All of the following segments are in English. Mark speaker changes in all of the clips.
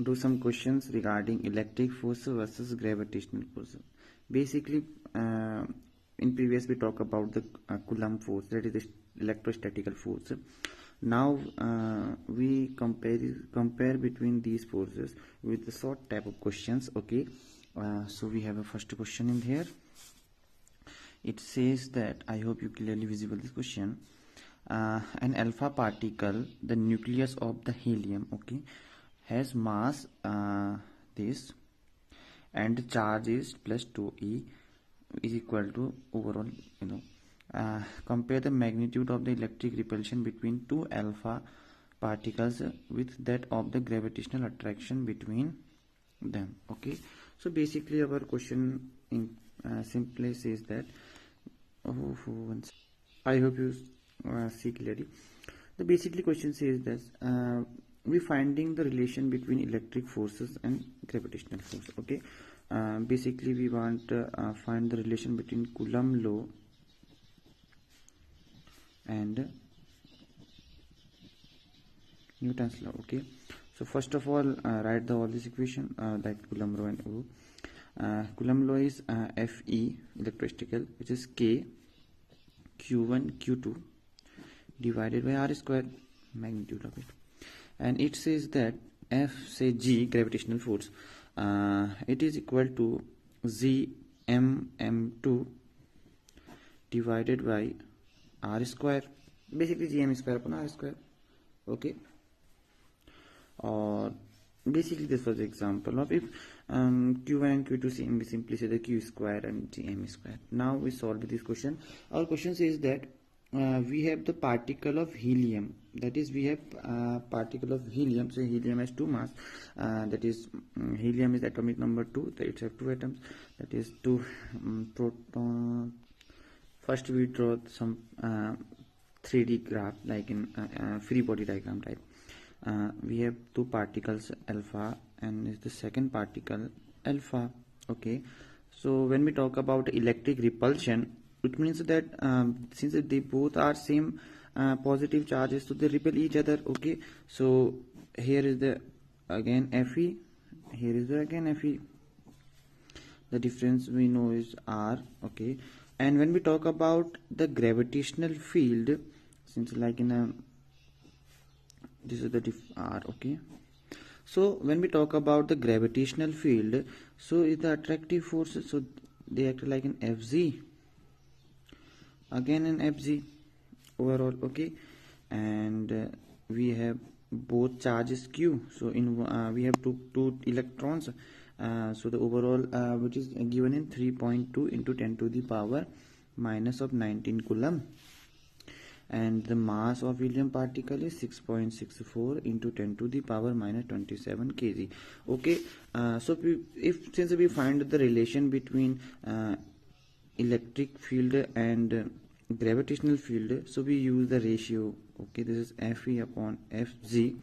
Speaker 1: do some questions regarding electric force versus gravitational force. Basically, in previous we talked about the Coulomb force, that is the electrostatical force. Now we compare between these forces with the short type of questions. Okay, so we have a first question in here. It says that, I hope you clearly visible this question. An alpha particle, the nucleus of the helium, okay, has mass this, and the charge is plus 2e is equal to overall, compare the magnitude of the electric repulsion between two alpha particles with that of the gravitational attraction between them. Okay, so basically our question in simply says that, I hope you see clearly. The basically question says that we finding the relation between electric forces and gravitational force. Okay, basically we want to find the relation between Coulomb law and Newton's law. Okay, so first of all, write all this equation like Coulomb law and O. Coulomb law is Fe electrostatical, which is K Q1 Q2 divided by R square, magnitude of it, and it says that F, say G, gravitational force, it is equal to Z M2 divided by R square, basically Gm square upon R square. Okay, or basically this was the example of if Q1 and Q2 same, we simply say the Q square and Gm square. Now we solve this question. Our question says that we have the particle of helium, that is we have particle of helium. So helium has two mass, that is helium is atomic number 2, that it has two atoms, that is two proton. First we draw some 3D graph like in free body diagram type. We have two particles alpha and is the second particle alpha. Okay, so when we talk about electric repulsion, it means that since they both are same positive charges, so they repel each other. Okay, so here is the again Fe, here is the again Fe. The difference we know is R. Okay, and when we talk about the gravitational field, since like in a this is the R. Okay, so when we talk about the gravitational field, so is the attractive force, so they act like an Fg, again an Fg overall. Okay, and we have both charges Q, so in we have two electrons, so the overall which is given in 3.2 into 10 to the power minus of 19 Coulomb, and the mass of helium particle is 6.64 into 10 to the power minus 27 kg. Okay, so since we find the relation between electric field and gravitational field, so we use the ratio. Okay, this is Fe upon Fg,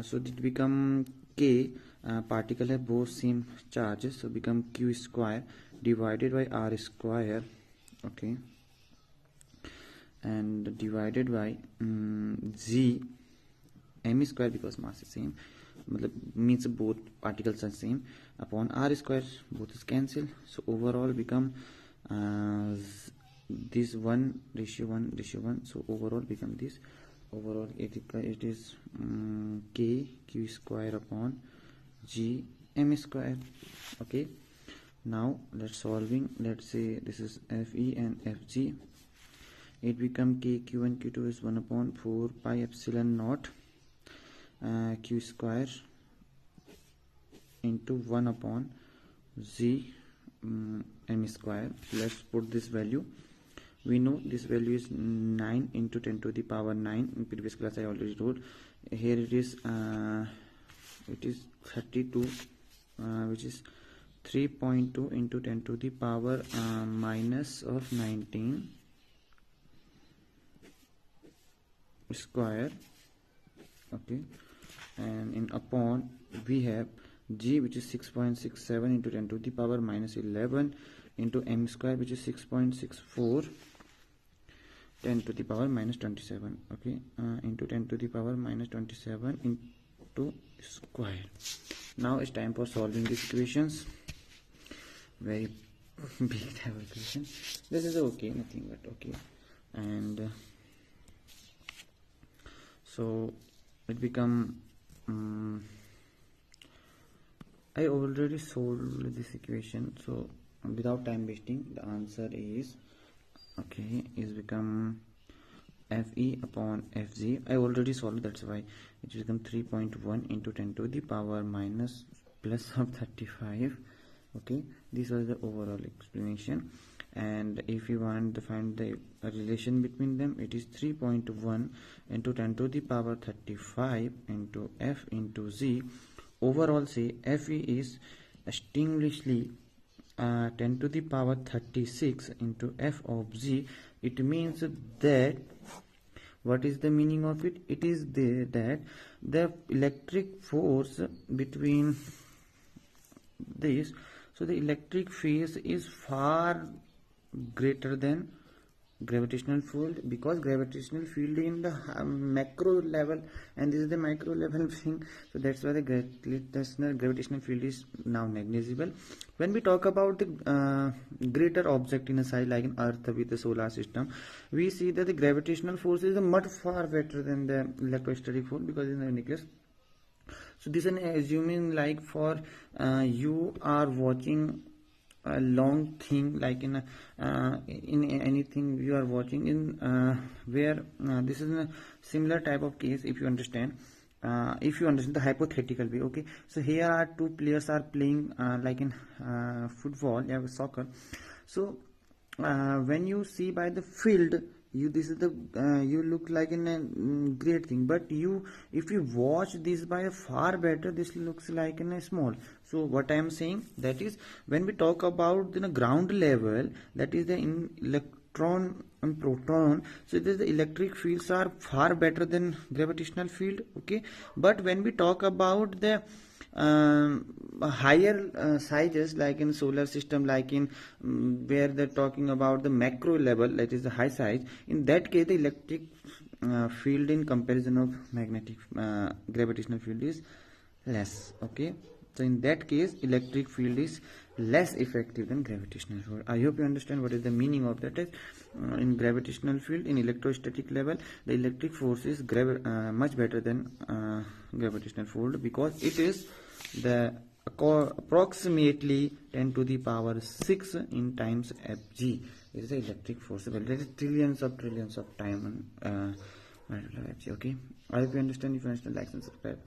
Speaker 1: so it become K, particle have both same charges, so become Q square divided by R square. Okay, and divided by G M square, because mass is same, means both particles are same, upon R square, both is cancel, so overall become this 1 ratio 1, so overall become this, overall it is K Q square upon G M square. Okay, now let's solving. Let's say this is Fe and Fg, it become K Q1 Q2 is 1 upon 4 pi epsilon naught Q square into 1 upon Z M square. Let's put this value. We know this value is 9 into 10 to the power 9. In previous class I already told. Here it is 32, which is 3.2 into 10 to the power minus of 19 square. Okay, and in upon we have G, which is 6.67 into 10 to the power minus 11 into M square, which is 6.64 10 to the power minus 27. Okay, into 10 to the power minus 27 into square. Now it's time for solving these equations. Very big type of equation. This is okay, nothing but okay. And so it become I already solved this equation, so without time wasting, the answer is okay, is become Fe upon Fg. I already solved, that's why it will become 3.1 into 10 to the power minus plus of 35. Okay, this was the overall explanation. And if you want to find the relation between them, it is 3.1 into 10 to the power 35 into F into Z. Overall, say Fe is extinguishedly 10 to the power 36 into F of Z. It means that, what is the meaning of it? It is that the electric force between this, so the electric phase is far greater than gravitational field, because gravitational field in the macro level and this is the micro level thing, so that's why the gravitational field is now negligible. When we talk about the greater object in a size like an earth with the solar system, we see that the gravitational force is much far better than the electrostatic force, because in the nucleus. So this is assuming like for you are watching a long thing, like in anything you are watching in where this is a similar type of case. If you understand the hypothetical way, okay, so here are two players are playing like in football, you have soccer. So when you see by the field, this is the you look like in a great thing, but if you watch this by a far better, this looks like in a small. So what I am saying, that is when we talk about the ground level, that is the electron and proton, so the electric fields are far better than gravitational field, okay. But when we talk about the higher sizes, like in solar system, like in where they're talking about the macro level, that is the high size, in that case the electric field in comparison of magnetic gravitational field is less, okay. So in that case electric field is less effective than gravitational field. I hope you understand what is the meaning of that. Is in gravitational field, in electrostatic level, the electric force is much better than gravitational field, because it is the approximately 10 to the power 6 in times Fg is the electric force. Well, that is trillions of time multiplied by Fg, okay. I hope you understand. If you understand, like and subscribe.